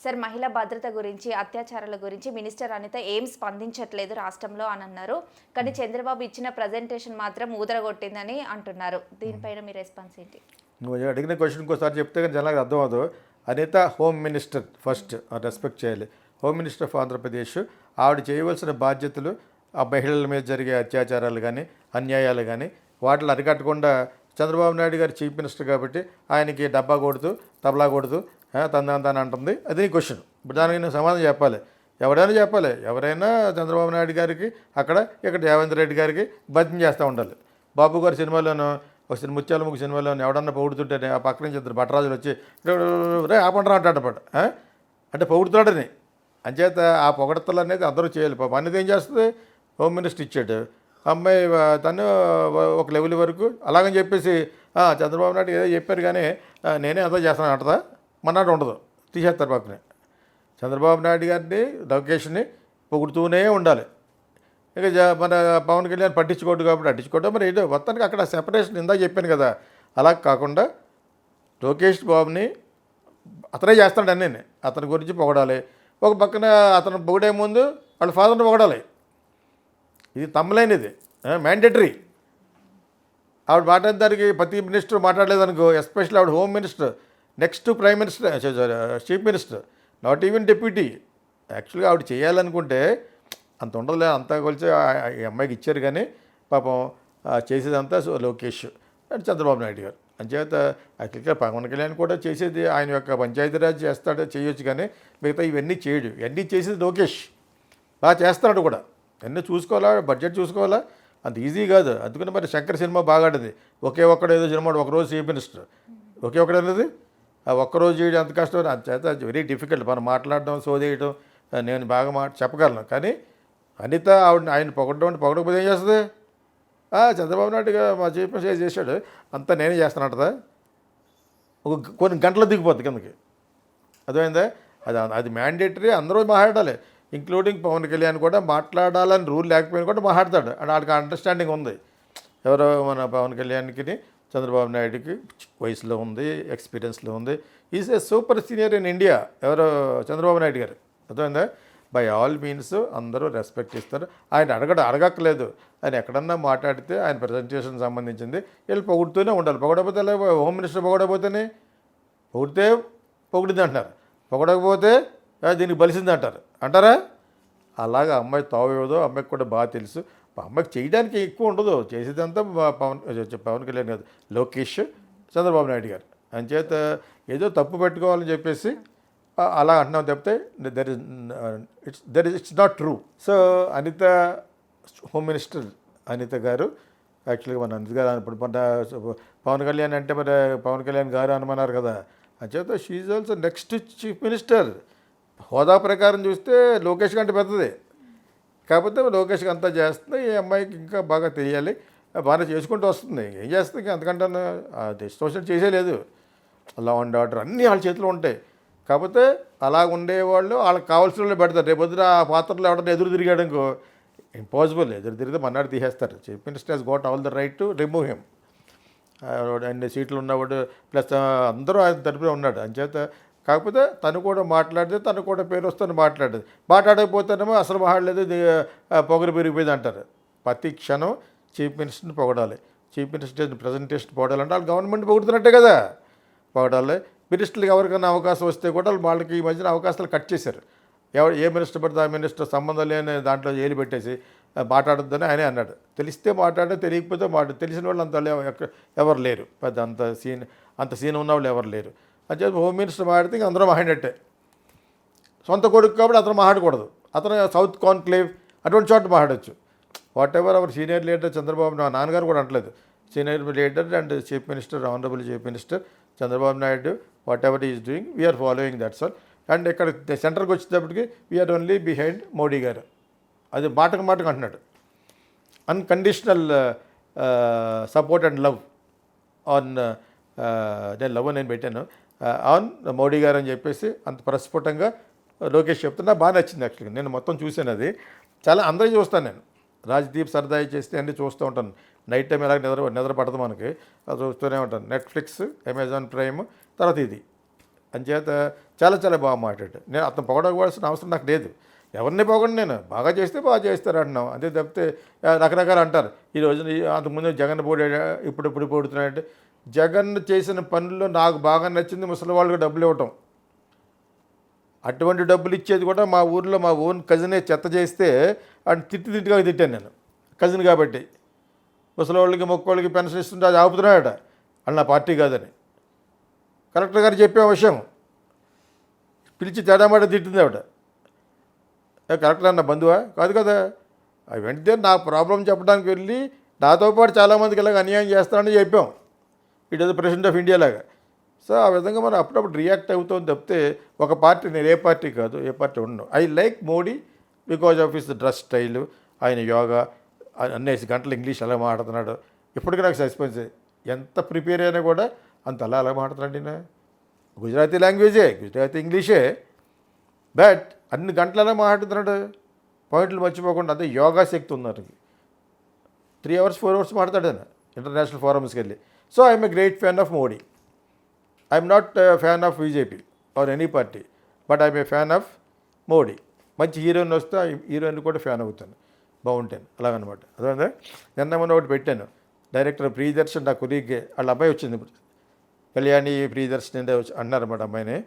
Sir మహిళా భద్రత గురించి, అత్యాచారాల గురించి మినిస్టర్ అనిత ఏం స్పందించట్లేదు రాష్ట్రంలో అని అన్నారు. కానీ చంద్రబాబు ఇచ్చిన ప్రజెంటేషన్ మాత్రం ఊదరగొట్టిందని అంటున్నారు. దీనిపైన మీ రెస్పాన్స్ ఏంటి? నువ్వు అడిగిన క్వశ్చన్ ఇంకోసారి చెప్తే కానీ జనాలకు అర్థం అవ్వదు. Anitha home minister first respect చేయాలి. Home minister of Andhra Pradesh. ఆవిడ చేయవలసిన బాధ్యతలు ఆ మహిళల మీద జరిగే అత్యాచారాలు కానీ అన్యాయాలు కానీ వాటిని అరికట్టకుండా చంద్రబాబు నాయుడు గారు చీఫ్ మినిస్టర్ కాబట్టి ఆయనకి డబ్బా కొడుతూ తబలా కొడుతూ తందాని అంటుంది. అది నీ క్వశ్చన్. ఇప్పుడు దానికి నేను సమాధానం చెప్పాలి. ఎవరైనా చెప్పాలి. ఎవరైనా చంద్రబాబు నాయుడు గారికి అక్కడ ఇక్కడ రేవంత్ రెడ్డి గారికి భజన చేస్తూ ఉండాలి. బాబు గారి సినిమాలోనూ ఒక ముత్యాలముఖ సినిమాలోనూ ఎవడన్నా పొగుడుతుంటేనే ఆ పక్క నుంచి ఇద్దరు భట్టరాజులు వచ్చి రే ఆపంటారా అంటాడనమాట. అంటే పొగుడుతాడని. అంచేత ఆ పొగడతలు అనేది అందరూ చేయాలి. పాపం అనేది ఏం చేస్తుంది? హోమ్ మినిస్టర్ ఇచ్చాడు. అమ్మాయి తను ఒక లెవెల్ వరకు అలాగని చెప్పేసి చంద్రబాబు నాయుడు ఏదో చెప్పారు కానీ నేనే అదో చేస్తాను అంటదా మన్నాడు ఉండదు. తీసేస్తారు పక్కనే. చంద్రబాబు నాయుడు గారిని లోకేష్ని పొగుడుతూనే ఉండాలి. ఇక మన పవన్ కళ్యాణ్ పట్టించుకోవద్దు కాబట్టి పట్టించుకోవడం. మరి ఏదో మొత్తానికి అక్కడ సెపరేషన్ ఇందాక చెప్పాను కదా. అలా కాకుండా లోకేష్ బాబుని అతనే చేస్తాడు అన్నీ. అతని గురించి పొగడాలి. ఒక పక్కన అతను పొగిడే ముందు వాళ్ళ ఫాదర్ని పొగడాలి. ఇది తమ్మలేనిది, మ్యాండేటరీ. ఆవిడ మాట్లాడేదానికి ప్రతి మినిస్టర్ మాట్లాడలేదనుకో, ఎస్పెషల్లీ ఆవిడ home minister, next prime minister, chief minister, not even deputy. యాక్చువల్గా ఆవిడ చేయాలనుకుంటే అంత ఉండదులే. అంతా కొలిచి ఈ అమ్మాయికి ఇచ్చారు కానీ పాపం చేసేదంతా లోకేష్ అండ్ చంద్రబాబు నాయుడు గారు. అంచేత యాక్చువల్గా పవన్ కళ్యాణ్ కూడా చేసేది ఆయన యొక్క పంచాయతీరాజ్ చేస్తాడు, చేయొచ్చు. కానీ మిగతా ఇవన్నీ చేయడు. ఇవన్నీ చేసేది లోకేష్. బాగా చేస్తున్నాడు కూడా. అన్నీ చూసుకోవాలా, బడ్జెట్ చూసుకోవాలా, అంత ఈజీ కాదు. అందుకని మరి శంకర్ సినిమా బాగా ఆడింది. ఒకే ఒక్కడు ఏదో సినిమా ఒకరోజు చీఫ్ మినిస్టర్ ఒకే ఒక్కడు అనేది ఆ ఒక్కరోజు చేయడం అంత కష్టం. అంచేత వెరీ డిఫికల్ట్. మనం మాట్లాడడం, సోదేయడం నేను బాగా చెప్పగలను. కానీ అనిత ఆయన పొగడకపోతే ఏం చేస్తుంది? చంద్రబాబు నాయుడుగా మా చీఫ్ మినిస్టర్ చేశాడు అంతా నేనే చేస్తానంటదా? కొన్ని గంటలు దిగిపోద్ది కిందకి. అర్థమైందా? అది మ్యాండేటరీ. అందరూ మాట్లాడాలి, ఇంక్లూడింగ్ పవన్ కళ్యాణ్ కూడా. మాట్లాడాలని రూల్ లేకపోయినా కూడా మాట్లాడతాడు. అండ్ వాడికి అండర్స్టాండింగ్ ఉంది. ఎవరో మన పవన్ కళ్యాణ్కి చంద్రబాబు నాయుడుకి వయసులో ఉంది, ఎక్స్పీరియన్స్లో ఉంది. Is a super senior in India. ఎవరో చంద్రబాబు నాయుడు గారు. అర్థమైందా? బై ఆల్ మీన్స్ అందరూ రెస్పెక్ట్ ఇస్తారు. ఆయన అడగక్కలేదు. ఆయన ఎక్కడన్నా మాట్లాడితే ఆయన ప్రజెంటేషన్ సంబంధించింది వీళ్ళు పొగుడుతూనే ఉండాలి. పొగడకపోతే హోమ్ మినిస్టర్ పొగడకపోతేనే పొగిడితే పొగిడింది అంటారు, పొగడకపోతే దీనికి బలిసింది అంటారా? అలాగా అమ్మాయి తావేదో అమ్మాయికి కూడా బాగా తెలుసు. అమ్మాయికి చేయడానికి ఎక్కువ ఉండదు. చేసేదంతా పవన్ కళ్యాణ్ కాదు, లోకేష్, చంద్రబాబు నాయుడు గారు. అంచేత ఏదో తప్పు పెట్టుకోవాలని చెప్పేసి అలా అంటున్నాం తప్పితే it's not true. So Anitha home minister Anitha గారు యాక్చువల్గా మన అనిత గారు ఇప్పుడు మన పవన్ కళ్యాణ్ అంటే మరి పవన్ కళ్యాణ్ గారు అనమన్నారు కదా. అంచేత she also next chief minister. హోదా ప్రకారం చూస్తే లోకేష్ కంటే పెద్దది. కాకపోతే లోకేష్కి అంతా చేస్తుంది. ఈ అమ్మాయికి ఇంకా బాగా తెలియాలి. బాగా చేసుకుంటూ వస్తుంది. ఏం చేస్తుంది అంతకంటే డిస్టోషన్ చేసేలేదు. లా అండ్ ఆర్డర్ అన్నీ వాళ్ళ చేతిలో ఉంటాయి. కాకపోతే అలా ఉండేవాళ్ళు వాళ్ళకి కావాల్సిన వాళ్ళు పెడతారు. రేపొద్దున ఆ పాత్రలో ఎవడన్నా ఎదురు తిరిగాడు ఇంకో ఇంపాసిబుల్. ఎదురు తిరిగితే మన్నాడు తీసేస్తారు. Chief minister he's got all the right to remove him. అన్ని సీట్లు ఉన్నవాడు ప్లస్ అందరూ ఆయన తరపున ఉన్నాడు. అంచేత కాకపోతే తను కూడా మాట్లాడితే తను కూడా పేరు వస్తుంది మాట్లాడకపోతేనేమో అసలు మాట్లాడలేదు, పొగరు పెరిగిపోయింది అంటారు. ప్రతి క్షణం చీఫ్ మినిస్టర్ని పొగడాలి. చీఫ్ మినిస్టర్ ప్రజెంటేషన్ పొగడాలంటే వాళ్ళు గవర్నమెంట్ పొగుడుతున్నట్టే కదా పొగడాలి. మినిస్టర్లకు ఎవరికైనా అవకాశం వస్తే కూడా వాళ్ళకి ఈ మధ్యన అవకాశాలు కట్ చేశారు. ఏ మినిస్టర్ పడితే ఆ మినిస్టర్ సంబంధం లేని దాంట్లో ఏలు పెట్టేసి మాట్లాడొద్దని ఆయనే అన్నాడు. తెలిస్తే మాట్లాడే, తెలియకపోతే తెలిసిన వాళ్ళు అంత ఎవరు లేరు. పెద్ద అంత సీన్ ఉన్న వాళ్ళు ఎవరు లేరు. అని చెప్పి హోమ్ మినిస్టర్ మాట్లాడితే ఇంక అందరూ మాట్లాడినట్టే. సొంత కొడుకు కాబట్టి అతను మాట్లాడకూడదు. అతను సౌత్ కాన్క్లేవ్ అటువంటి చోట మాట్లాడచ్చు. Whatever our senior leader Chandrababu నాన్నగారు కూడా అంటలేదు. Senior leader and chief minister, honourable chief minister Chandrababu Naidu whatever is doing we are following that's all. అండ్ ఇక్కడ సెంటర్కి వచ్చేటప్పటికి వీఆర్ ఓన్లీ బిహైండ్ మోడీ గారు. అది మాటకు అంటున్నాడు. Unconditional support and love on నేను లవ్ నేను పెట్టాను ఆన్ మోడీ గారు అని చెప్పేసి అంత ప్రస్ఫుటంగా లోకేష్ చెప్తున్నా. బాగా నచ్చింది యాక్చువల్గా. నేను మొత్తం చూశాను. అది చాలా అందరికీ చూస్తాను నేను. రాజ్దీప్ సరదాయి చేస్తే అన్నీ చూస్తూ ఉంటాను. నైట్ టైం ఎలాగ నిద్ర పడదు మనకి, అది చూస్తూనే ఉంటాను. నెట్ఫ్లిక్స్, అమెజాన్ ప్రైమ్, తర్వాత ఇది అంచేత చాలా చాలా బాగా మాట్లాడాడు. నేను అతను పొగడవలసిన అవసరం నాకు లేదు. ఎవరిని పొగడు, నేను బాగా చేస్తే బాగా చేస్తారు అంటున్నాం. అంతే తప్పితే రకరకాలు అంటారు. ఈ రోజున అంతకుముందు జగన్ పోడాడు, ఇప్పుడు పోడుతున్నాడంటే జగన్ చేసిన పనుల్లో నాకు బాగా నచ్చింది ముసలి వాళ్ళకి డబ్బులు ఇవ్వటం. అటువంటి డబ్బులు ఇచ్చేది కూడా మా ఊర్లో మా ఓన్ కజినే చెత్త చేస్తే అని తిట్టిగా తిట్టాను నేను, కజిన్ కాబట్టి. ముసలివాళ్ళకి మొక్కోళ్ళకి పెన్షన్ ఇస్తుంటే అది ఆపుతున్నాడట, అది నా పార్టీ కాదని కలెక్టర్ గారు చెప్పే విషయం. పిలిచి తేడామాట తిట్టింది ఆవిడ. కలెక్టర్ అన్న బంధువా కాదు కదా. అవి వెంటనే నా ప్రాబ్లం చెప్పడానికి వెళ్ళి నాతో పాటు చాలామందికి ఇలాగ అన్యాయం చేస్తానని చెప్పాం. It is the president of India లాగా. సో ఆ విధంగా మనం అప్పుడప్పుడు రియాక్ట్ అవుతాం తప్పితే ఒక పార్టీ, నేను ఏ పార్టీ కాదు, ఏ పార్టీ ఉండను. I like Modi because of his dress style, ఆయన యోగా, అన్నేసి గంటలు ఇంగ్లీష్ అలా మాట్లాడుతున్నాడు. ఇప్పటికీ నాకు సస్పెన్స్. ఎంత ప్రిపేర్ అయినా కూడా అంత అలా మాట్లాడుతున్నాడు ఈయన. గుజరాతీ లాంగ్వేజే, గుజరాతీ ఇంగ్లీషే, బట్ అన్ని గంటలు అలా మాట్లాడుతున్నాడు, పాయింట్లు మర్చిపోకుండా. అదే యోగా శక్తి ఉంది అతనికి. 3 hours 4 hours మాట్లాడాడు ఆయన ఇంటర్నేషనల్ ఫోరమ్స్కి వెళ్ళి. So I'm a great fan of Modi. I'm not fan of BJP or any party, but I'm a fan of Modi. మంచి హీరోయిన్ వస్తే ఆ హీరోయిన్ కూడా ఫ్యాన్ అవుతాను, బాగుంటాను అలాగనమాట. అదే నిన్న మొన్న ఒకటి పెట్టాను, డైరెక్టర్ ప్రియదర్శన్ నా కొలీగ్గే వాళ్ళ అబ్బాయి వచ్చింది ఇప్పుడు, కళ్యాణి ప్రియదర్శన్ అన్నారన్నమాట అమ్మాయిని.